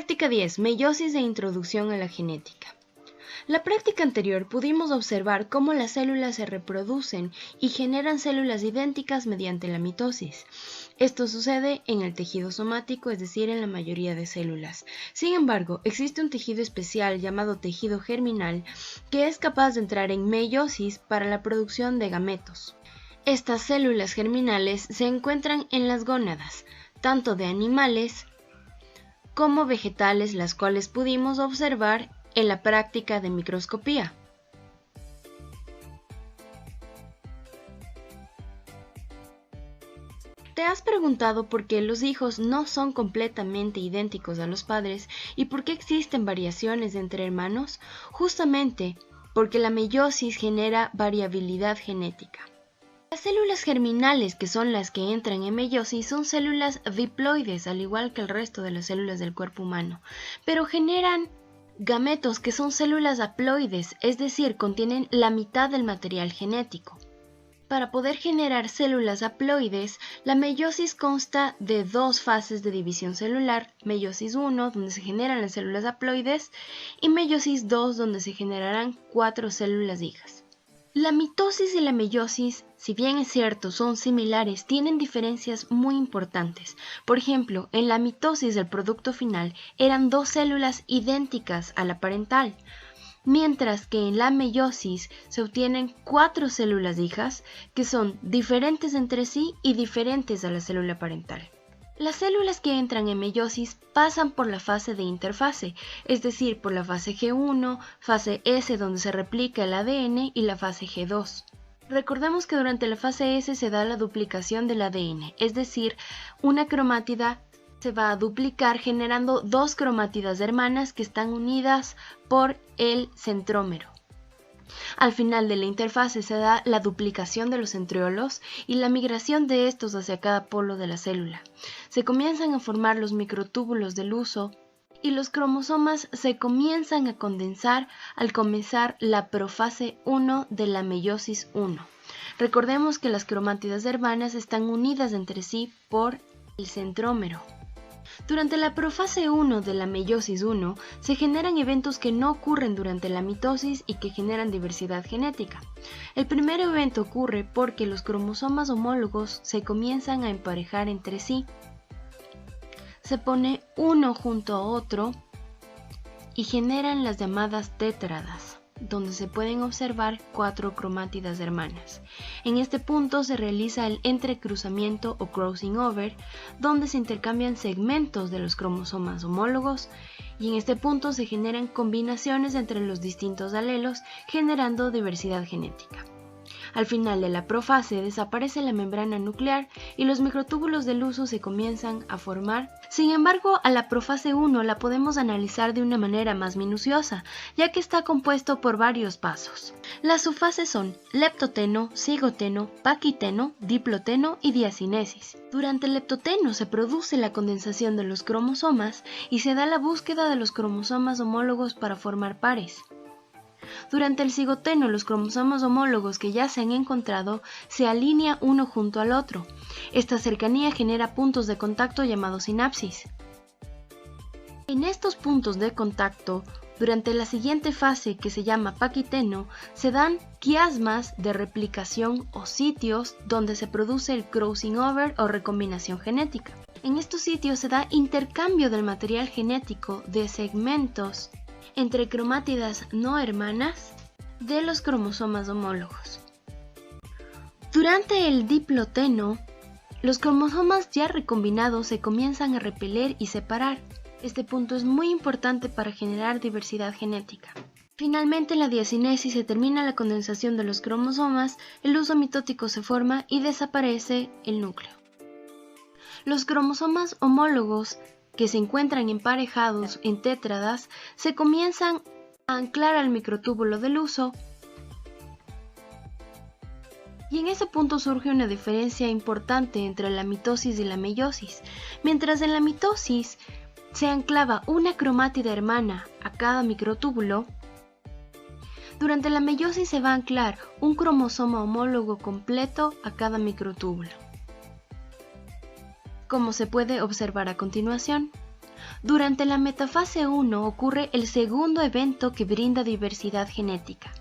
Práctica 10. Meiosis e introducción a la genética. La práctica anterior pudimos observar cómo las células se reproducen y generan células idénticas mediante la mitosis. Esto sucede en el tejido somático, es decir, en la mayoría de células. Sin embargo, existe un tejido especial llamado tejido germinal que es capaz de entrar en meiosis para la producción de gametos. Estas células germinales se encuentran en las gónadas, tanto de animales como vegetales, las cuales pudimos observar en la práctica de microscopía. ¿Te has preguntado por qué los hijos no son completamente idénticos a los padres y por qué existen variaciones entre hermanos? Justamente porque la meiosis genera variabilidad genética. Las células germinales, que son las que entran en meiosis, son células diploides, al igual que el resto de las células del cuerpo humano, pero generan gametos, que son células haploides, es decir, contienen la mitad del material genético. Para poder generar células haploides, la meiosis consta de dos fases de división celular: meiosis 1, donde se generan las células haploides, y meiosis 2, donde se generarán 4 células hijas. La mitosis y la meiosis, si bien es cierto, son similares, tienen diferencias muy importantes. Por ejemplo, en la mitosis el producto final eran 2 células idénticas a la parental, mientras que en la meiosis se obtienen 4 células hijas que son diferentes entre sí y diferentes a la célula parental. Las células que entran en meiosis pasan por la fase de interfase, es decir, por la fase G1, fase S donde se replica el ADN y la fase G2. Recordemos que durante la fase S se da la duplicación del ADN, es decir, una cromátida se va a duplicar generando 2 cromátidas hermanas que están unidas por el centrómero. Al final de la interfase se da la duplicación de los centriolos y la migración de estos hacia cada polo de la célula. Se comienzan a formar los microtúbulos del huso y los cromosomas se comienzan a condensar al comenzar la profase 1 de la meiosis 1. Recordemos que las cromátidas hermanas están unidas entre sí por el centrómero. Durante la profase 1 de la meiosis 1 se generan eventos que no ocurren durante la mitosis y que generan diversidad genética. El primer evento ocurre porque los cromosomas homólogos se comienzan a emparejar entre sí. Se pone uno junto a otro y generan las llamadas tétradas, donde se pueden observar 4 cromátidas hermanas. En este punto se realiza el entrecruzamiento o crossing over, donde se intercambian segmentos de los cromosomas homólogos, y en este punto se generan combinaciones entre los distintos alelos, generando diversidad genética. Al final de la profase desaparece la membrana nuclear y los microtúbulos del huso se comienzan a formar. Sin embargo, a la profase 1 la podemos analizar de una manera más minuciosa, ya que está compuesto por varios pasos. Las subfases son leptoteno, cigoteno, paquiteno, diploteno y diacinesis. Durante el leptoteno se produce la condensación de los cromosomas y se da la búsqueda de los cromosomas homólogos para formar pares. Durante el cigoteno, los cromosomas homólogos que ya se han encontrado se alinean uno junto al otro. Esta cercanía genera puntos de contacto llamados sinapsis. En estos puntos de contacto, durante la siguiente fase, que se llama paquiteno, se dan quiasmas de replicación o sitios donde se produce el crossing over o recombinación genética. En estos sitios se da intercambio del material genético de segmentos entre cromátidas no hermanas de los cromosomas homólogos. Durante el diploteno, los cromosomas ya recombinados se comienzan a repeler y separar. Este punto es muy importante para generar diversidad genética. Finalmente, en la diacinesis se termina la condensación de los cromosomas, el huso mitótico se forma y desaparece el núcleo. Los cromosomas homólogos que se encuentran emparejados en tétradas se comienzan a anclar al microtúbulo del huso, y en ese punto surge una diferencia importante entre la mitosis y la meiosis. Mientras en la mitosis se anclaba una cromátida hermana a cada microtúbulo, durante la meiosis se va a anclar un cromosoma homólogo completo a cada microtúbulo. Como se puede observar a continuación, Durante la metafase 1 ocurre el segundo evento que brinda diversidad genética.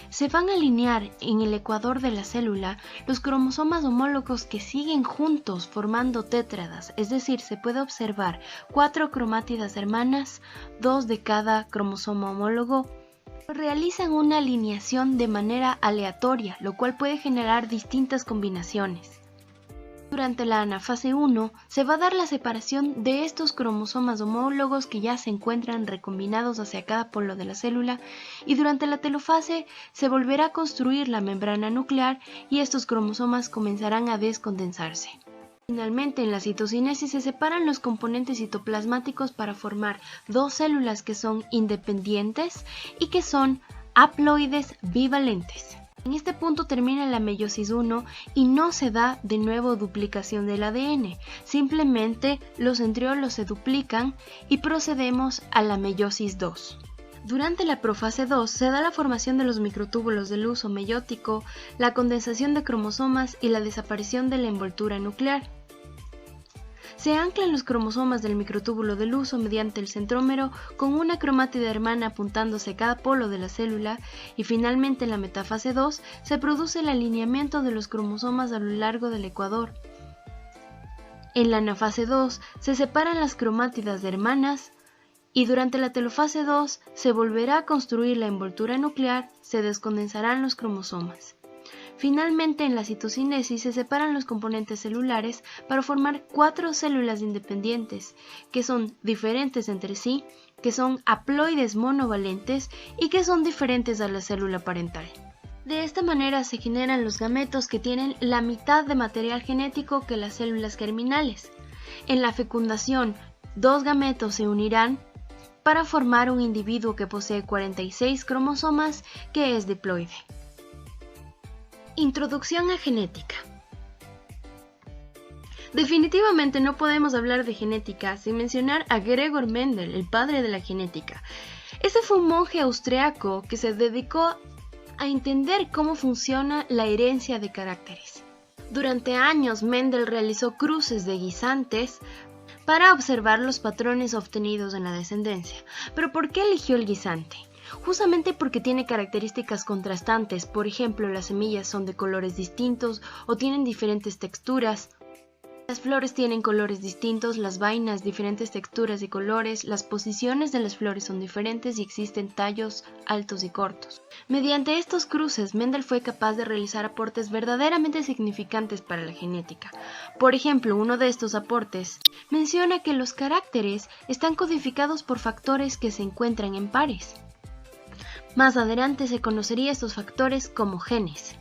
Se van a alinear en el ecuador de la célula los cromosomas homólogos que siguen juntos formando tétradas, es decir, se puede observar 4 cromátidas hermanas, 2 de cada cromosoma homólogo. Realizan una alineación de manera aleatoria, lo cual puede generar distintas combinaciones. Durante la anafase 1 se va a dar la separación de estos cromosomas homólogos que ya se encuentran recombinados hacia cada polo de la célula, y durante la telofase se volverá a construir la membrana nuclear y estos cromosomas comenzarán a descondensarse. Finalmente, en la citocinesis se separan los componentes citoplasmáticos para formar 2 células que son independientes y que son haploides bivalentes. En este punto termina la meiosis 1 y no se da de nuevo duplicación del ADN, simplemente los centriolos se duplican y procedemos a la meiosis 2. Durante la profase 2 se da la formación de los microtúbulos de luz o meiótico, la condensación de cromosomas y la desaparición de la envoltura nuclear. Se anclan los cromosomas del microtúbulo del uso mediante el centrómero con una cromátida hermana apuntándose a cada polo de la célula, y finalmente en la metafase 2 se produce el alineamiento de los cromosomas a lo largo del ecuador. En la anafase 2 se separan las cromátidas hermanas y durante la telofase 2 se volverá a construir la envoltura nuclear, se descondensarán los cromosomas. Finalmente, en la citocinesis se separan los componentes celulares para formar 4 células independientes, que son diferentes entre sí, que son haploides monovalentes y que son diferentes a la célula parental. De esta manera se generan los gametos que tienen la mitad de material genético que las células germinales. En la fecundación, 2 gametos se unirán para formar un individuo que posee 46 cromosomas, que es diploide. Introducción a genética. Definitivamente no podemos hablar de genética sin mencionar a Gregor Mendel, el padre de la genética. Este fue un monje austriaco que se dedicó a entender cómo funciona la herencia de caracteres. Durante años Mendel realizó cruces de guisantes para observar los patrones obtenidos en la descendencia. ¿Pero por qué eligió el guisante? Justamente porque tiene características contrastantes, por ejemplo, las semillas son de colores distintos o tienen diferentes texturas. Las flores tienen colores distintos, las vainas diferentes texturas y colores, las posiciones de las flores son diferentes y existen tallos altos y cortos. Mediante estos cruces, Mendel fue capaz de realizar aportes verdaderamente significantes para la genética. Por ejemplo, uno de estos aportes menciona que los caracteres están codificados por factores que se encuentran en pares. Más adelante se conocería estos factores como genes.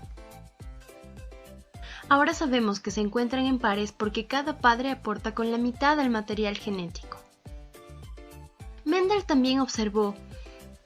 Ahora sabemos que se encuentran en pares porque cada padre aporta con la mitad del material genético. Mendel también observó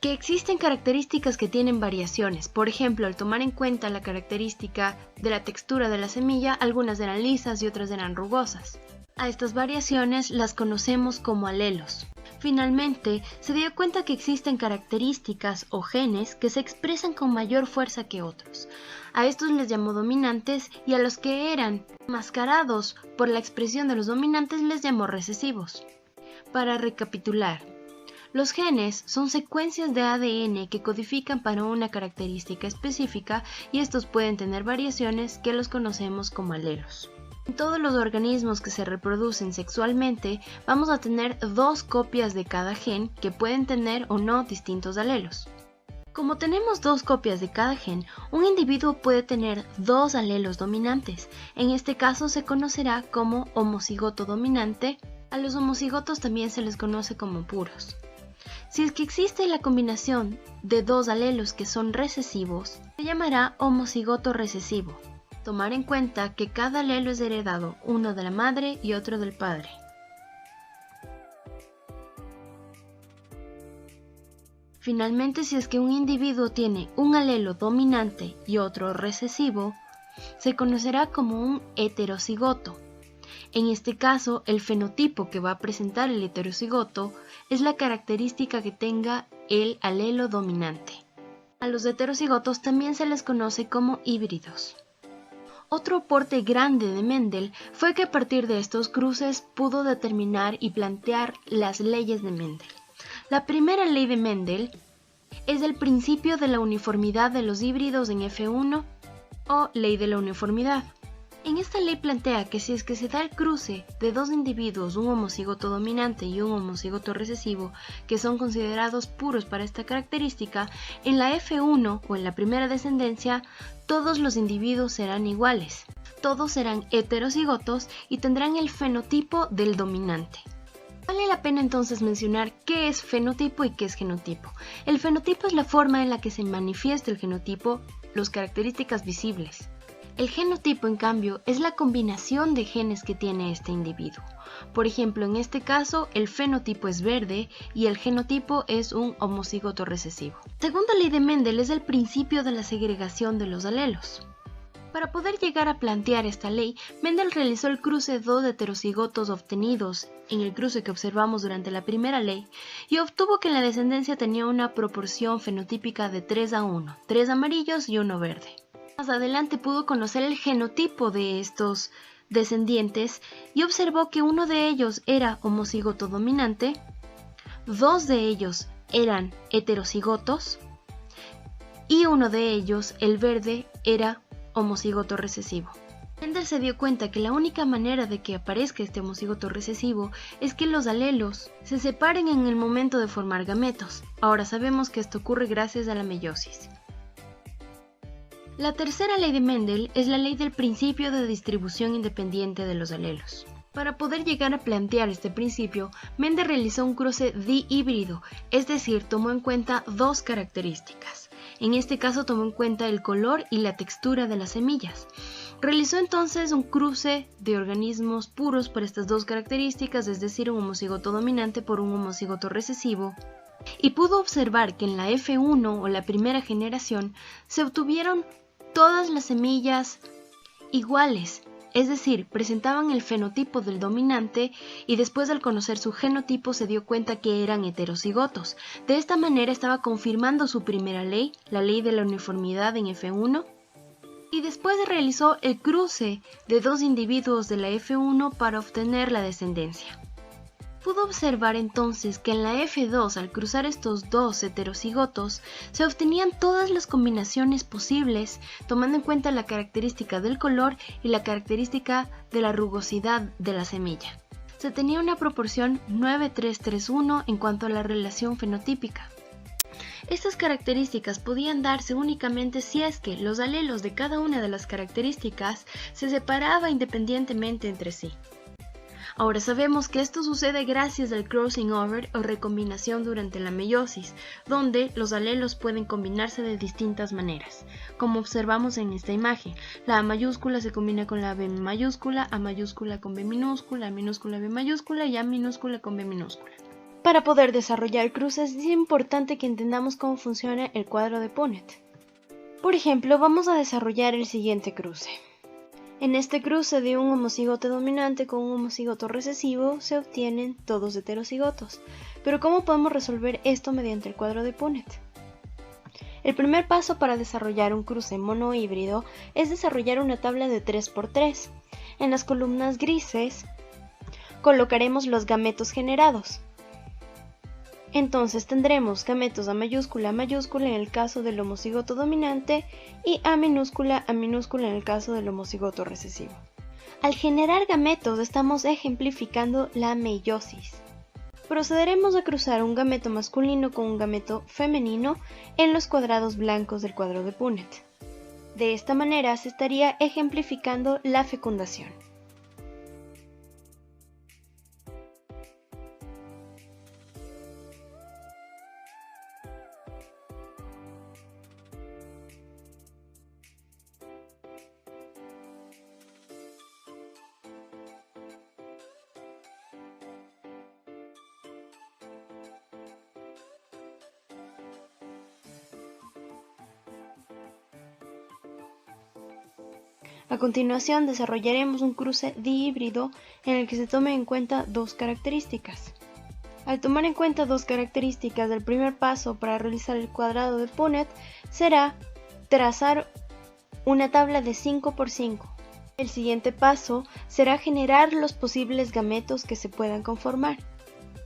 que existen características que tienen variaciones. Por ejemplo, al tomar en cuenta la característica de la textura de la semilla, algunas eran lisas y otras eran rugosas. A estas variaciones las conocemos como alelos. Finalmente, se dio cuenta que existen características o genes que se expresan con mayor fuerza que otros. A estos les llamó dominantes y a los que eran mascarados por la expresión de los dominantes les llamó recesivos. Para recapitular, los genes son secuencias de ADN que codifican para una característica específica y estos pueden tener variaciones que los conocemos como alelos. En todos los organismos que se reproducen sexualmente vamos a tener 2 copias de cada gen que pueden tener o no distintos alelos. Como tenemos 2 copias de cada gen, un individuo puede tener 2 alelos dominantes. En este caso se conocerá como homocigoto dominante. A los homocigotos también se les conoce como puros. Si es que existe la combinación de 2 alelos que son recesivos, se llamará homocigoto recesivo. Tomar en cuenta que cada alelo es heredado, uno de la madre y otro del padre. Finalmente, si es que un individuo tiene un alelo dominante y otro recesivo, se conocerá como un heterocigoto. En este caso, el fenotipo que va a presentar el heterocigoto es la característica que tenga el alelo dominante. A los heterocigotos también se les conoce como híbridos. Otro aporte grande de Mendel fue que a partir de estos cruces pudo determinar y plantear las leyes de Mendel. La primera ley de Mendel es el principio de la uniformidad de los híbridos en F1 o ley de la uniformidad. En esta ley plantea que si es que se da el cruce de dos individuos, un homocigoto dominante y un homocigoto recesivo, que son considerados puros para esta característica, en la F1 o en la primera descendencia, todos los individuos serán iguales. Todos serán heterocigotos y tendrán el fenotipo del dominante. Vale la pena entonces mencionar qué es fenotipo y qué es genotipo. El fenotipo es la forma en la que se manifiesta el genotipo, las características visibles. El genotipo, en cambio, es la combinación de genes que tiene este individuo. Por ejemplo, en este caso, el fenotipo es verde y el genotipo es un homocigoto recesivo. La segunda ley de Mendel es el principio de la segregación de los alelos. Para poder llegar a plantear esta ley, Mendel realizó el cruce de dos heterocigotos obtenidos en el cruce que observamos durante la primera ley y obtuvo que la descendencia tenía una proporción fenotípica de 3:1, 3 amarillos y 1 verde. Más adelante pudo conocer el genotipo de estos descendientes y observó que uno de ellos era homocigoto dominante, dos de ellos eran heterocigotos y uno de ellos, el verde, era homocigoto recesivo. Mendel se dio cuenta que la única manera de que aparezca este homocigoto recesivo es que los alelos se separen en el momento de formar gametos. Ahora sabemos que esto ocurre gracias a la meiosis. La tercera ley de Mendel es la ley del principio de distribución independiente de los alelos. Para poder llegar a plantear este principio, Mendel realizó un cruce dihíbrido, es decir, tomó en cuenta dos características. En este caso tomó en cuenta el color y la textura de las semillas. Realizó entonces un cruce de organismos puros por estas dos características, es decir, un homocigoto dominante por un homocigoto recesivo, y pudo observar que en la F1 o la primera generación se obtuvieron todas las semillas iguales, es decir, presentaban el fenotipo del dominante y después al conocer su genotipo se dio cuenta que eran heterocigotos. De esta manera estaba confirmando su primera ley, la ley de la uniformidad en F1, y después realizó el cruce de dos individuos de la F1 para obtener la descendencia. Pudo observar entonces que en la F2, al cruzar estos dos heterocigotos, se obtenían todas las combinaciones posibles, tomando en cuenta la característica del color y la característica de la rugosidad de la semilla. Se tenía una proporción 9:3:1 en cuanto a la relación fenotípica. Estas características podían darse únicamente si es que los alelos de cada una de las características se separaba independientemente entre sí. Ahora sabemos que esto sucede gracias al crossing over o recombinación durante la meiosis, donde los alelos pueden combinarse de distintas maneras, como observamos en esta imagen. La A mayúscula se combina con la B mayúscula, A mayúscula con B minúscula, A minúscula B mayúscula y A minúscula con B minúscula. Para poder desarrollar cruces es importante que entendamos cómo funciona el cuadro de Punnett. Por ejemplo, vamos a desarrollar el siguiente cruce. En este cruce de un homocigoto dominante con un homocigoto recesivo se obtienen todos heterocigotos. Pero ¿cómo podemos resolver esto mediante el cuadro de Punnett? El primer paso para desarrollar un cruce monohíbrido es desarrollar una tabla de 3×3. En las columnas grises colocaremos los gametos generados. Entonces tendremos gametos A mayúscula en el caso del homocigoto dominante y A minúscula en el caso del homocigoto recesivo. Al generar gametos estamos ejemplificando la meiosis. Procederemos a cruzar un gameto masculino con un gameto femenino en los cuadrados blancos del cuadro de Punnett. De esta manera se estaría ejemplificando la fecundación. A continuación desarrollaremos un cruce dihíbrido en el que se tomen en cuenta dos características. Al tomar en cuenta dos características, el primer paso para realizar el cuadrado de Punnett será trazar una tabla de 5×5. El siguiente paso será generar los posibles gametos que se puedan conformar,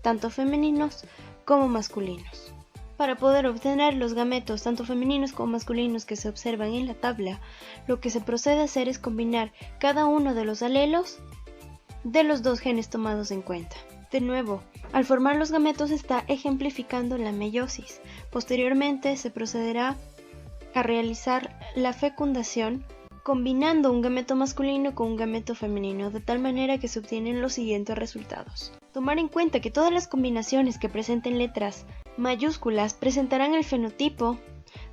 tanto femeninos como masculinos. Para poder obtener los gametos tanto femeninos como masculinos que se observan en la tabla, lo que se procede a hacer es combinar cada uno de los alelos de los dos genes tomados en cuenta. De nuevo, al formar los gametos se está ejemplificando la meiosis. Posteriormente se procederá a realizar la fecundación combinando un gameto masculino con un gameto femenino, de tal manera que se obtienen los siguientes resultados. Tomar en cuenta que todas las combinaciones que presenten letras mayúsculas presentarán el fenotipo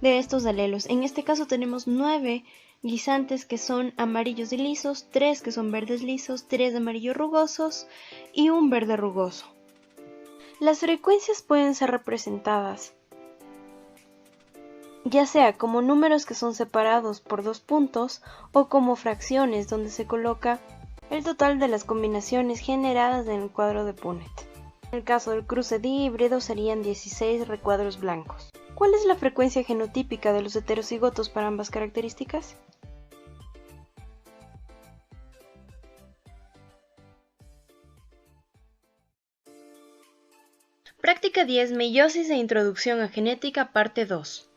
de estos alelos. En este caso tenemos 9 guisantes que son amarillos y lisos, 3 que son verdes lisos, 3 amarillos rugosos y un verde rugoso. Las frecuencias pueden ser representadas ya sea como números que son separados por 2 puntos o como fracciones donde se coloca el total de las combinaciones generadas en el cuadro de Punnett. En el caso del cruce dihíbrido serían 16 recuadros blancos. ¿Cuál es la frecuencia genotípica de los heterocigotos para ambas características? Práctica 10, meiosis e introducción a genética, parte 2.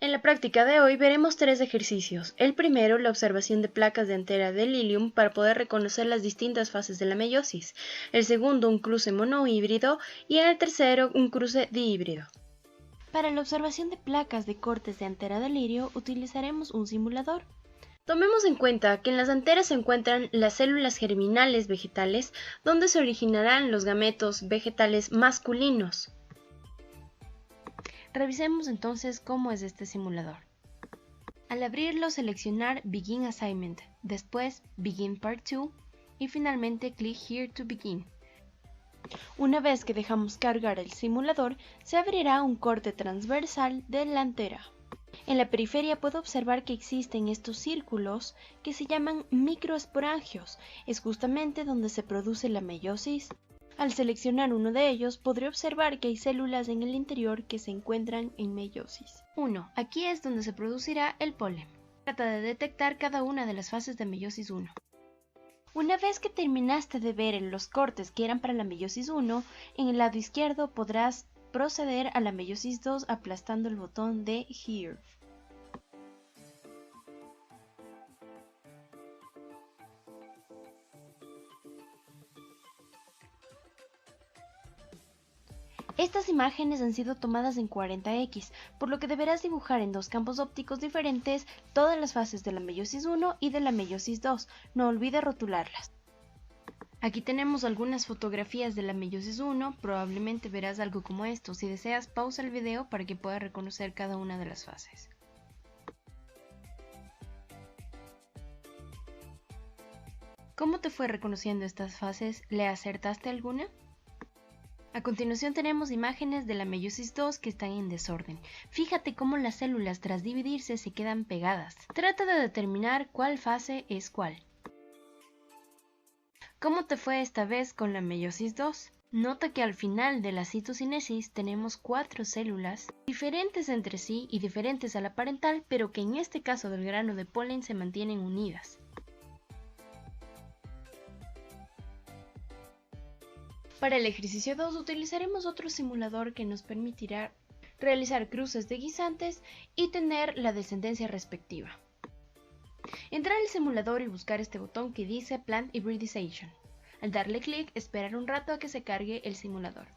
En la práctica de hoy veremos 3 ejercicios. El primero, la observación de placas de antera de Lilium para poder reconocer las distintas fases de la meiosis. El segundo, un cruce monohíbrido. Y en el tercero, un cruce dihíbrido. Para la observación de placas de cortes de antera de lirio utilizaremos un simulador. Tomemos en cuenta que en las anteras se encuentran las células germinales vegetales donde se originarán los gametos vegetales masculinos. Revisemos entonces cómo es este simulador. Al abrirlo, seleccionar Begin Assignment, después Begin Part 2 y finalmente Click Here to Begin. Una vez que dejamos cargar el simulador, se abrirá un corte transversal de la antera. En la periferia puedo observar que existen estos círculos que se llaman microesporangios. Es justamente donde se produce la meiosis. Al seleccionar uno de ellos, podré observar que hay células en el interior que se encuentran en meiosis. 1. Aquí es donde se producirá el polen. Trata de detectar cada una de las fases de meiosis 1. Una vez que terminaste de ver los cortes que eran para la meiosis 1, en el lado izquierdo podrás proceder a la meiosis 2 aplastando el botón de Here. Estas imágenes han sido tomadas en 40x, por lo que deberás dibujar en 2 campos ópticos diferentes todas las fases de la meiosis 1 y de la meiosis 2. No olvides rotularlas. Aquí tenemos algunas fotografías de la meiosis 1, probablemente verás algo como esto. Si deseas, pausa el video para que puedas reconocer cada una de las fases. ¿Cómo te fue reconociendo estas fases? ¿Le acertaste alguna? A continuación tenemos imágenes de la meiosis 2 que están en desorden. Fíjate cómo las células tras dividirse se quedan pegadas. Trata de determinar cuál fase es cuál. ¿Cómo te fue esta vez con la meiosis 2? Nota que al final de la citocinesis tenemos 4 células diferentes entre sí y diferentes a la parental, pero que en este caso del grano de polen se mantienen unidas. Para el ejercicio 2 utilizaremos otro simulador que nos permitirá realizar cruces de guisantes y tener la descendencia respectiva. Entrar al simulador y buscar este botón que dice Plant Hybridization. Al darle clic, esperar un rato a que se cargue el simulador.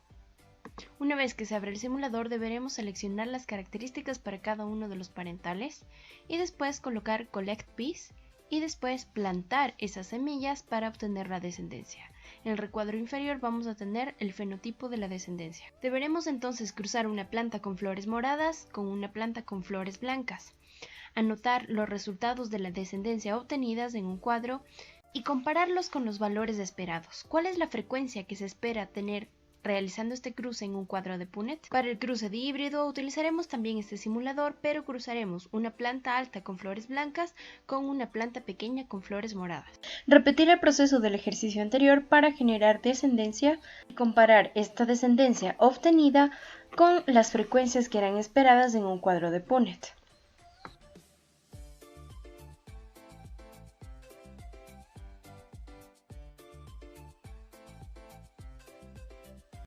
Una vez que se abre el simulador, deberemos seleccionar las características para cada uno de los parentales y después colocar Collect Piece y después plantar esas semillas para obtener la descendencia. En el recuadro inferior vamos a tener el fenotipo de la descendencia. Deberemos entonces cruzar una planta con flores moradas con una planta con flores blancas, anotar los resultados de la descendencia obtenidas en un cuadro y compararlos con los valores esperados. ¿Cuál es la frecuencia que se espera tener realizando este cruce en un cuadro de Punnett? Para el cruce dihíbrido utilizaremos también este simulador, pero cruzaremos una planta alta con flores blancas con una planta pequeña con flores moradas. Repetir el proceso del ejercicio anterior para generar descendencia y comparar esta descendencia obtenida con las frecuencias que eran esperadas en un cuadro de Punnett.